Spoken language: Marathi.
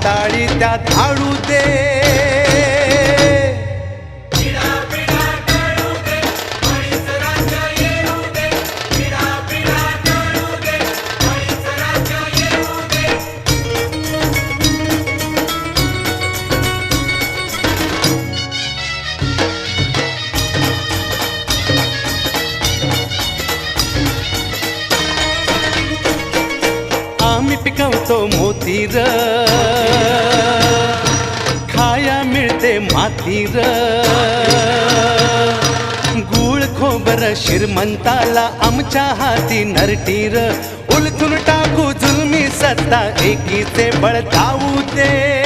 पाताळी त्या धाडू दे. आम्ही पिकवतो मोतीर, खाया मिळते मातीर. गुळ खोबर श्रीमंताला आमच्या हाती नरटीर. उलथून टाकू जुलमी सत्ता एकीचे बळ जाऊ दे.